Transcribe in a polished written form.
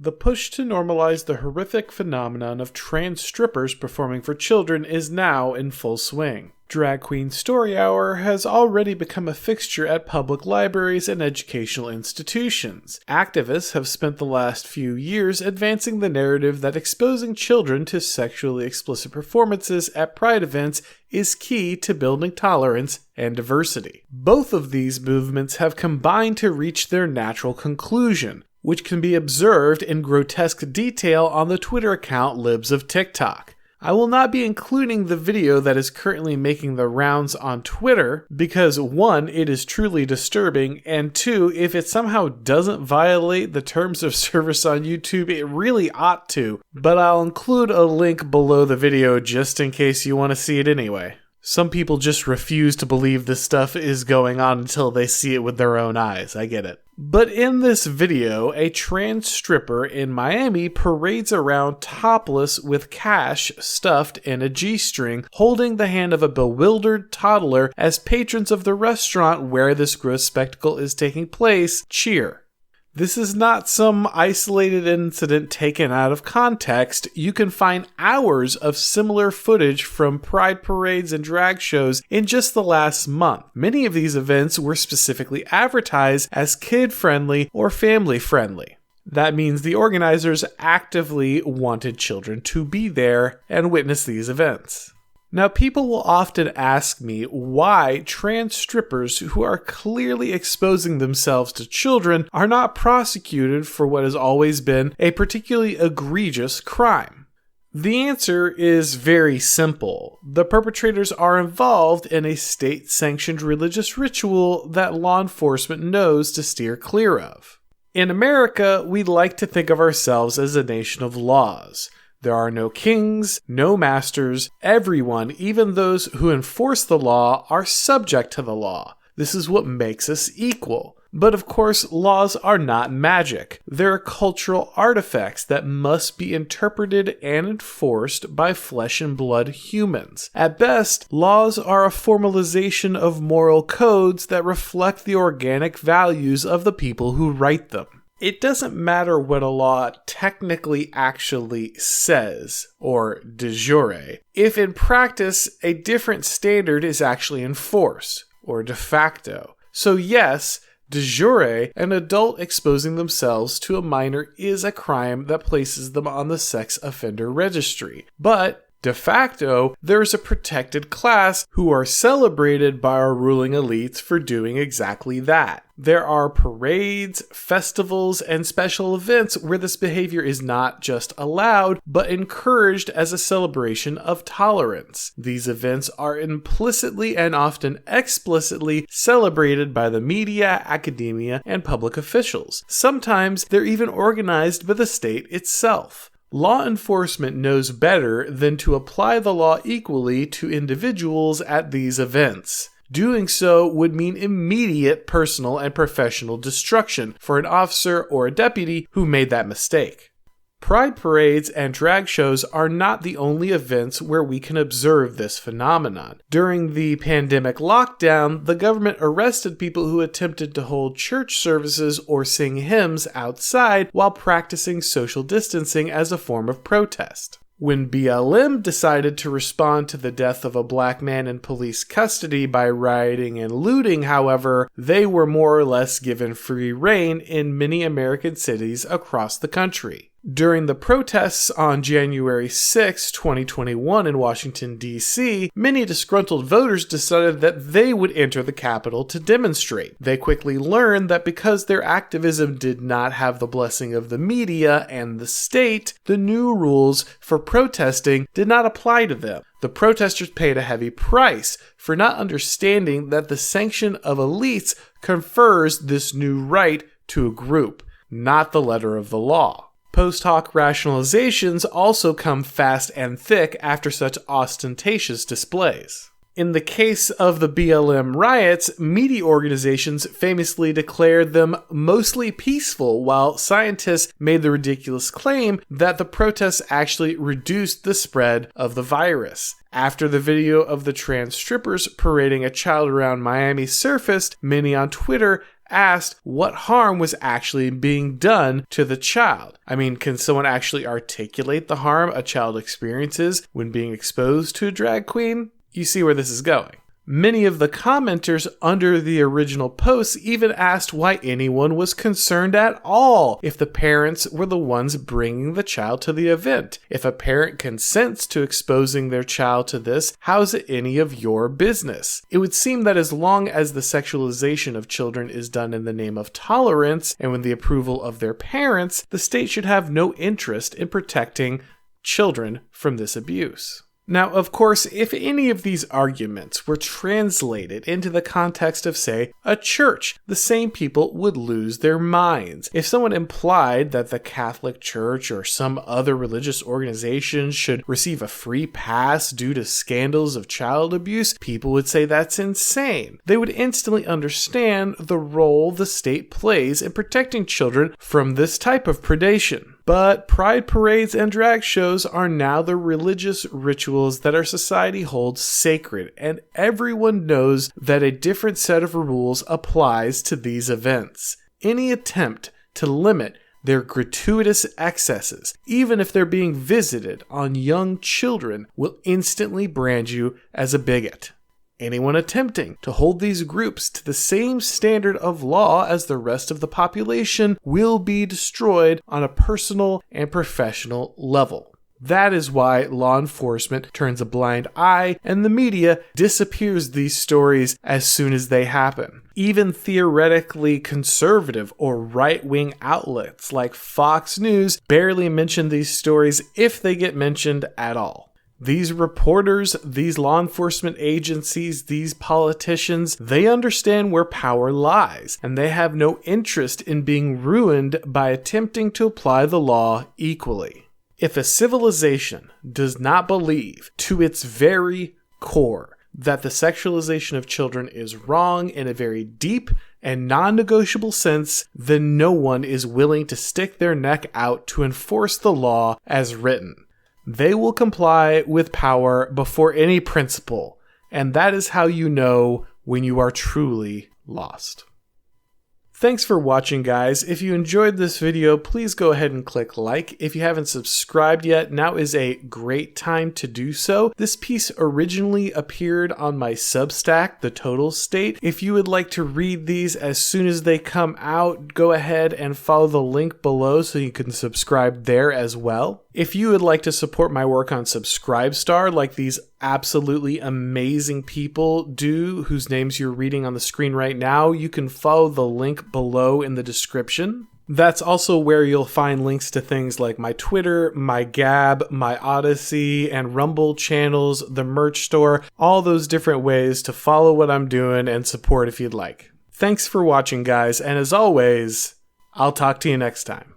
The push to normalize the horrific phenomenon of trans strippers performing for children is now in full swing. Drag Queen Story Hour has already become a fixture at public libraries and educational institutions. Activists have spent the last few years advancing the narrative that exposing children to sexually explicit performances at Pride events is key to building tolerance and diversity. Both of these movements have combined to reach their natural conclusion, which can be observed in grotesque detail on the Twitter account Libs of TikTok. I will not be including the video that is currently making the rounds on Twitter because 1, it is truly disturbing, and 2, if it somehow doesn't violate the terms of service on YouTube, it really ought to, but I'll include a link below the video just in case you want to see it anyway. Some people just refuse to believe this stuff is going on until they see it with their own eyes. I get it. But in this video, a trans stripper in Miami parades around topless with cash stuffed in a G-string, holding the hand of a bewildered toddler as patrons of the restaurant where this gross spectacle is taking place cheer. This is not some isolated incident taken out of context. You can find hours of similar footage from pride parades and drag shows in just the last month. Many of these events were specifically advertised as kid-friendly or family-friendly. That means the organizers actively wanted children to be there and witness these events. Now, people will often ask me why trans strippers who are clearly exposing themselves to children are not prosecuted for what has always been a particularly egregious crime. The answer is very simple. The perpetrators are involved in a state-sanctioned religious ritual that law enforcement knows to steer clear of. In America, we like to think of ourselves as a nation of laws. There are no kings, no masters. Everyone, even those who enforce the law, are subject to the law. This is what makes us equal. But of course, laws are not magic. They're cultural artifacts that must be interpreted and enforced by flesh and blood humans. At best, laws are a formalization of moral codes that reflect the organic values of the people who write them. It doesn't matter what a law technically actually says, or de jure, if in practice a different standard is actually enforced, or de facto. So yes, de jure, an adult exposing themselves to a minor is a crime that places them on the sex offender registry. But de facto, there's a protected class who are celebrated by our ruling elites for doing exactly that. There are parades, festivals, and special events where this behavior is not just allowed, but encouraged as a celebration of tolerance. These events are implicitly and often explicitly celebrated by the media, academia, and public officials. Sometimes they're even organized by the state itself. Law enforcement knows better than to apply the law equally to individuals at these events. Doing so would mean immediate personal and professional destruction for an officer or a deputy who made that mistake. Pride parades and drag shows are not the only events where we can observe this phenomenon. During the pandemic lockdown, the government arrested people who attempted to hold church services or sing hymns outside while practicing social distancing as a form of protest. When BLM decided to respond to the death of a black man in police custody by rioting and looting, however, they were more or less given free rein in many American cities across the country. During the protests on January 6, 2021 in Washington, D.C., many disgruntled voters decided that they would enter the Capitol to demonstrate. They quickly learned that because their activism did not have the blessing of the media and the state, the new rules for protesting did not apply to them. The protesters paid a heavy price for not understanding that the sanction of elites confers this new right to a group, not the letter of the law. Post hoc rationalizations also come fast and thick after such ostentatious displays. In the case of the BLM riots, media organizations famously declared them mostly peaceful, while scientists made the ridiculous claim that the protests actually reduced the spread of the virus. After the video of the trans strippers parading a child around Miami surfaced, many on Twitter asked what harm was actually being done to the child. I mean, can someone actually articulate the harm a child experiences when being exposed to a drag queen? You see where this is going. Many of the commenters under the original posts even asked why anyone was concerned at all if the parents were the ones bringing the child to the event. If a parent consents to exposing their child to this, how's it any of your business? It would seem that as long as the sexualization of children is done in the name of tolerance and with the approval of their parents, the state should have no interest in protecting children from this abuse. Now, of course, if any of these arguments were translated into the context of, say, a church, the same people would lose their minds. If someone implied that the Catholic Church or some other religious organization should receive a free pass due to scandals of child abuse, people would say that's insane. They would instantly understand the role the state plays in protecting children from this type of predation. But pride parades and drag shows are now the religious rituals that our society holds sacred, and everyone knows that a different set of rules applies to these events. Any attempt to limit their gratuitous excesses, even if they're being visited on young children, will instantly brand you as a bigot. Anyone attempting to hold these groups to the same standard of law as the rest of the population will be destroyed on a personal and professional level. That is why law enforcement turns a blind eye and the media disappears these stories as soon as they happen. Even theoretically conservative or right-wing outlets like Fox News barely mention these stories if they get mentioned at all. These reporters, these law enforcement agencies, these politicians, they understand where power lies, and they have no interest in being ruined by attempting to apply the law equally. If a civilization does not believe to its very core that the sexualization of children is wrong in a very deep and non-negotiable sense, then no one is willing to stick their neck out to enforce the law as written. They will comply with power before any principle, and that is how you know when you are truly lost. Thanks for watching, guys. If you enjoyed this video, please go ahead and click like. If you haven't subscribed yet, now is a great time to do so. This piece originally appeared on my Substack, The Total State. If you would like to read these as soon as they come out, go ahead and follow the link below so you can subscribe there as well. If you would like to support my work on Subscribestar, like these absolutely amazing people do, whose names you're reading on the screen right now, you can follow the link below in the description. That's also where you'll find links to things like my Twitter, my Gab, my Odyssey, and Rumble channels, the merch store, all those different ways to follow what I'm doing and support if you'd like. Thanks for watching, guys, and as always, I'll talk to you next time.